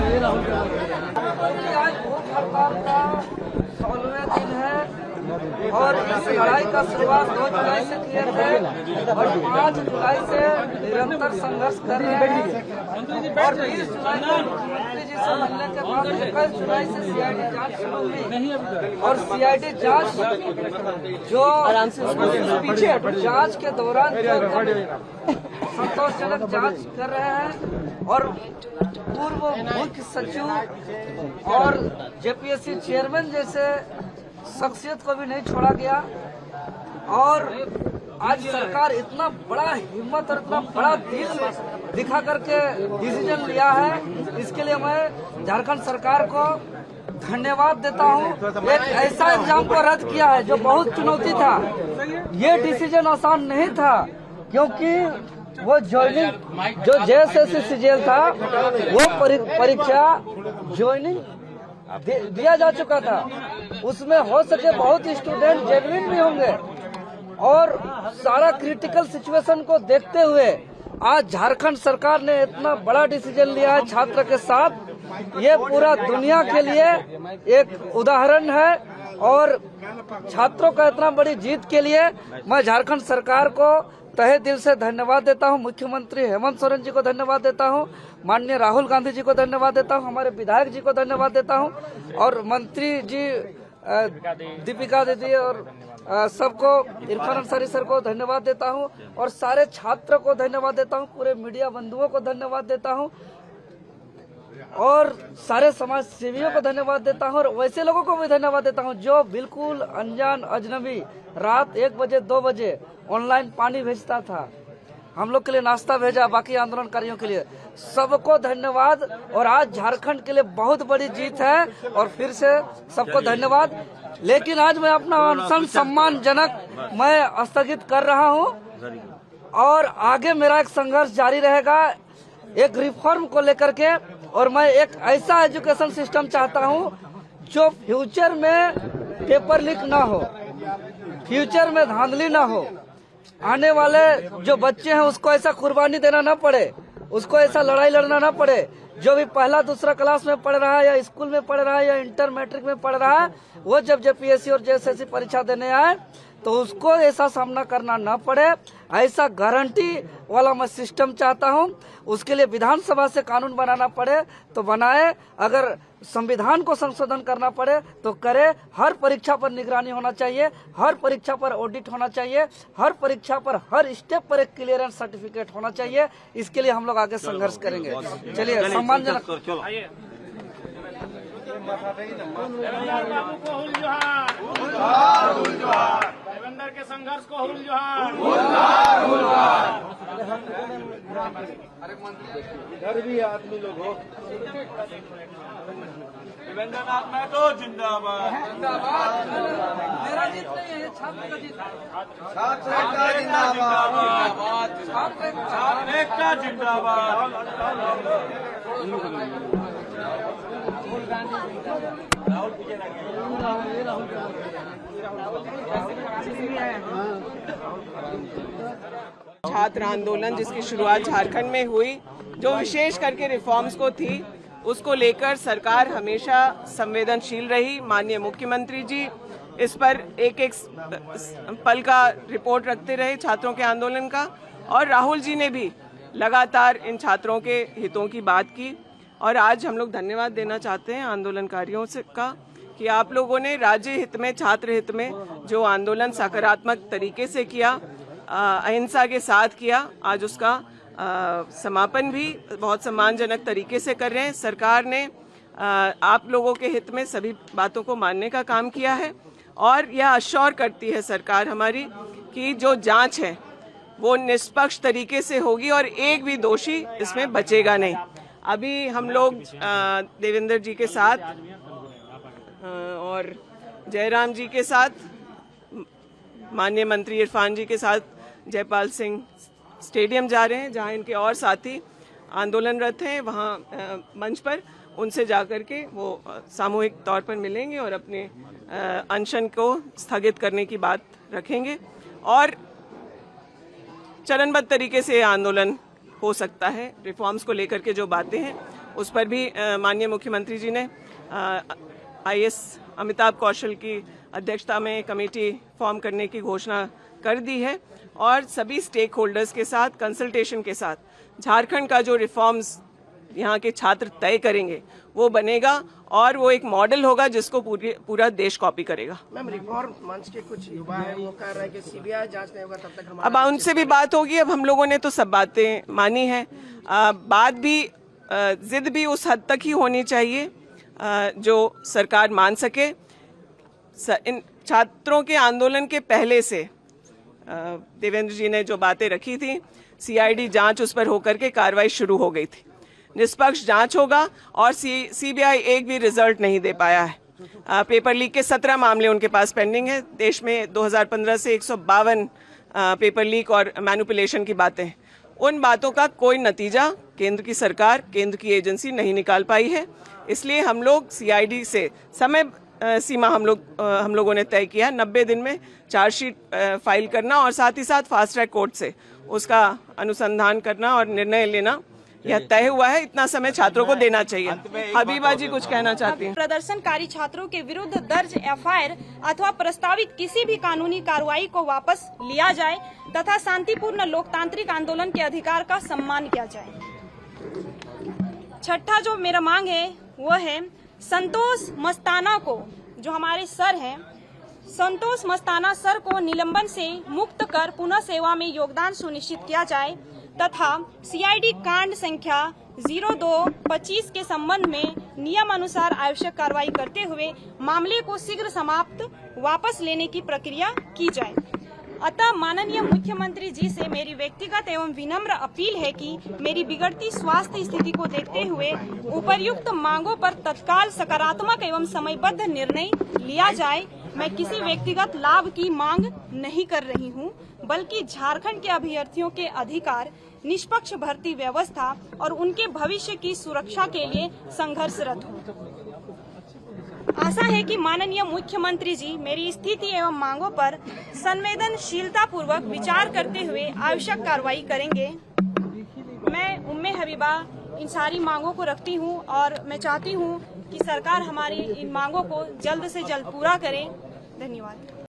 आज भूख हड़ताल का 16वें दिन है और इस लड़ाई का शुरुआत 2 जुलाई से किए थे और 5 जुलाई से निरंतर संघर्ष कर रहे हैं और 20 जुलाई को मुख्यमंत्री जी से मिलने के बाद 21 जुलाई से सीआईडी जांच शुरू हुई और सीआईडी जांच जो जांच के दौरान जो संतोषजनक जांच कर रहे हैं और पूर्व मुख्य सचिव और जेपीएससी चेयरमैन जैसे शख्सियत को भी नहीं छोड़ा गया और आज सरकार इतना बड़ा हिम्मत और इतना बड़ा दिल दिखा करके डिसीजन लिया है। इसके लिए मैं झारखंड सरकार को धन्यवाद देता हूं। एक ऐसा एग्जाम को रद्द किया है जो बहुत चुनौती था। ये डिसीजन आसान नहीं था क्योंकि वो ज्वाइनिंग जो जेएसएससी सीजीएल था वो परीक्षा ज्वाइनिंग दिया जा चुका था। उसमें हो सके बहुत स्टूडेंट जेन्युइन भी होंगे और सारा क्रिटिकल सिचुएशन को देखते हुए आज झारखंड सरकार ने इतना बड़ा डिसीजन लिया है छात्र के साथ। ये पूरा दुनिया के लिए एक उदाहरण है और छात्रों का इतना बड़ी जीत के लिए मैं झारखंड सरकार को तहे दिल से धन्यवाद देता हूं। मुख्यमंत्री हेमंत सोरेन जी को धन्यवाद देता हूं, माननीय राहुल गांधी जी को धन्यवाद देता हूं, हमारे विधायक जी को धन्यवाद देता हूं और मंत्री जी दीपिका दीदी और सबको, इरफान अंसारी सर को धन्यवाद देता हूं और सारे छात्र को धन्यवाद देता हूं, पूरे मीडिया बंधुओं को धन्यवाद देता हूं और सारे समाज सेवियों को धन्यवाद देता हूं और वैसे लोगों को भी धन्यवाद देता हूं जो बिल्कुल अनजान अजनबी रात 1 बजे 2 बजे ऑनलाइन पानी भेजता था, हम लोग के लिए नाश्ता भेजा, बाकी आंदोलनकारियों के लिए सबको धन्यवाद। और आज झारखंड के लिए बहुत बड़ी जीत है और फिर से सबको धन्यवाद। लेकिन आज मैं अपना अनशन सम्मानजनक मैं स्थगित कर रहा हूं और आगे मेरा एक संघर्ष जारी रहेगा एक रिफॉर्म को लेकर के और मैं एक ऐसा एजुकेशन सिस्टम चाहता हूं जो फ्यूचर में पेपर लीक ना हो, फ्यूचर में धांधली ना हो, आने वाले जो बच्चे हैं उसको ऐसा कुर्बानी देना ना पड़े, उसको ऐसा लड़ाई लड़ना ना पड़े। जो भी पहला दूसरा क्लास में पढ़ रहा है या स्कूल में पढ़ रहा है या इंटर मैट्रिक में पढ़ रहा है, वो जब जेपीएससी और जेएसएससी परीक्षा देने आए तो उसको ऐसा सामना करना ना पड़े, ऐसा गारंटी वाला मैं सिस्टम चाहता हूं। उसके लिए विधानसभा से कानून बनाना पड़े तो बनाए, अगर संविधान को संशोधन करना पड़े तो करे। हर परीक्षा पर निगरानी होना चाहिए, हर परीक्षा पर ऑडिट होना चाहिए, हर परीक्षा पर हर स्टेप पर एक क्लियरेंस सर्टिफिकेट होना चाहिए। इसके लिए हम लोग आगे संघर्ष करेंगे। चलिए सम्मानजनक देवेंद्र के संघर्ष को हुल जोहार। इधर भी आदमी लोग हो। देवेंद्र नाथ महतो जिंदाबाद। मेरा जीत नहीं है, छात्र का जीत। छात्र एकता जिंदाबाद। छात्र एकता जिंदाबाद। छात्र आंदोलन जिसकी शुरुआत झारखंड में हुई, जो विशेष करके रिफॉर्म्स को थी, उसको लेकर सरकार हमेशा संवेदनशील रही। माननीय मुख्यमंत्री जी इस पर एक एक पल का रिपोर्ट रखते रहे छात्रों के आंदोलन का और राहुल जी ने भी लगातार इन छात्रों के हितों की बात की। और आज हम लोग धन्यवाद देना चाहते हैं आंदोलनकारियों से का कि आप लोगों ने राज्य हित में, छात्र हित में जो आंदोलन सकारात्मक तरीके से किया, अहिंसा के साथ किया, आज उसका समापन भी बहुत सम्मानजनक तरीके से कर रहे हैं। सरकार ने आप लोगों के हित में सभी बातों को मानने का काम किया है और यह अश्योर करती है सरकार हमारी कि जो जांच है वो निष्पक्ष तरीके से होगी और एक भी दोषी इसमें बचेगा नहीं। अभी हम लोग देवेंद्र जी के साथ और जयराम जी के साथ, माननीय मंत्री इरफान जी के साथ जयपाल सिंह स्टेडियम जा रहे हैं जहां इनके और साथी आंदोलनरत हैं। वहां मंच पर उनसे जाकर के वो सामूहिक तौर पर मिलेंगे और अपने अनशन को स्थगित करने की बात रखेंगे और चरणबद्ध तरीके से आंदोलन हो सकता है। रिफॉर्म्स को लेकर के जो बातें हैं उस पर भी माननीय मुख्यमंत्री जी ने IAS अमिताभ कौशल की अध्यक्षता में कमेटी फॉर्म करने की घोषणा कर दी है और सभी स्टेक होल्डर्स के साथ कंसल्टेशन के साथ झारखंड का जो रिफॉर्म्स यहाँ के छात्र तय करेंगे वो बनेगा और वो एक मॉडल होगा जिसको पूरा देश कॉपी करेगा। मैम, रिफॉर्म मंच के कुछ युवा हैं, वो कह रहे हैं कि CBI जांच नहीं होगा तब तक हम अब उनसे भी बात होगी। अब हम लोगों ने तो सब बातें मानी हैं, बात भी जिद भी उस हद तक ही होनी चाहिए जो सरकार मान सके। इन छात्रों के आंदोलन के पहले से देवेंद्र जी ने जो बातें रखी थी, CID जांच उस पर होकर के कार्रवाई शुरू हो गई थी। निष्पक्ष जांच होगा और CBI एक भी रिजल्ट नहीं दे पाया है। पेपर लीक के 17 मामले उनके पास पेंडिंग है। देश में 2015 से 152 पेपर लीक और मैनिपुलेशन की बातें हैं। उन बातों का कोई नतीजा केंद्र की सरकार, केंद्र की एजेंसी नहीं निकाल पाई है। इसलिए हम लोग CID से समय सीमा हम लोगों ने तय किया 90 दिन में चार्जशीट फाइल करना और साथ ही साथ फास्ट ट्रैक कोर्ट से उसका अनुसंधान करना और निर्णय लेना यह तय हुआ है। इतना समय छात्रों को देना चाहिए। हबीबा जी कुछ कहना चाहती हैं? प्रदर्शनकारी छात्रों के विरुद्ध दर्ज FIR अथवा प्रस्तावित किसी भी कानूनी कार्रवाई को वापस लिया जाए तथा शांतिपूर्ण लोकतांत्रिक आंदोलन के अधिकार का सम्मान किया जाए। छठा जो मेरा मांग है वो है संतोष मस्ताना को, जो हमारे सर हैं, संतोष मस्ताना सर को निलंबन से मुक्त कर पुनः सेवा में योगदान सुनिश्चित किया जाए तथा CID कांड संख्या 0225 के संबंध में नियम अनुसार आवश्यक कार्रवाई करते हुए मामले को शीघ्र समाप्त वापस लेने की प्रक्रिया की जाए। अतः माननीय मुख्यमंत्री जी से मेरी व्यक्तिगत एवं विनम्र अपील है कि मेरी बिगड़ती स्वास्थ्य स्थिति को देखते हुए उपर्युक्त मांगों पर तत्काल सकारात्मक एवं समयबद्ध निर्णय लिया जाए। मैं किसी व्यक्तिगत लाभ की मांग नहीं कर रही हूं, बल्कि झारखंड के अभ्यर्थियों के अधिकार, निष्पक्ष भर्ती व्यवस्था और उनके भविष्य की सुरक्षा के लिए संघर्षरत हूं। आशा है कि माननीय मुख्यमंत्री जी मेरी स्थिति एवं मांगों पर संवेदनशीलता पूर्वक विचार करते हुए आवश्यक कार्रवाई करेंगे। मैं उम्मे हबीबा इन सारी मांगों को रखती हूं और मैं चाहती हूं कि सरकार हमारी इन मांगों को जल्द से जल्द पूरा करे। धन्यवाद।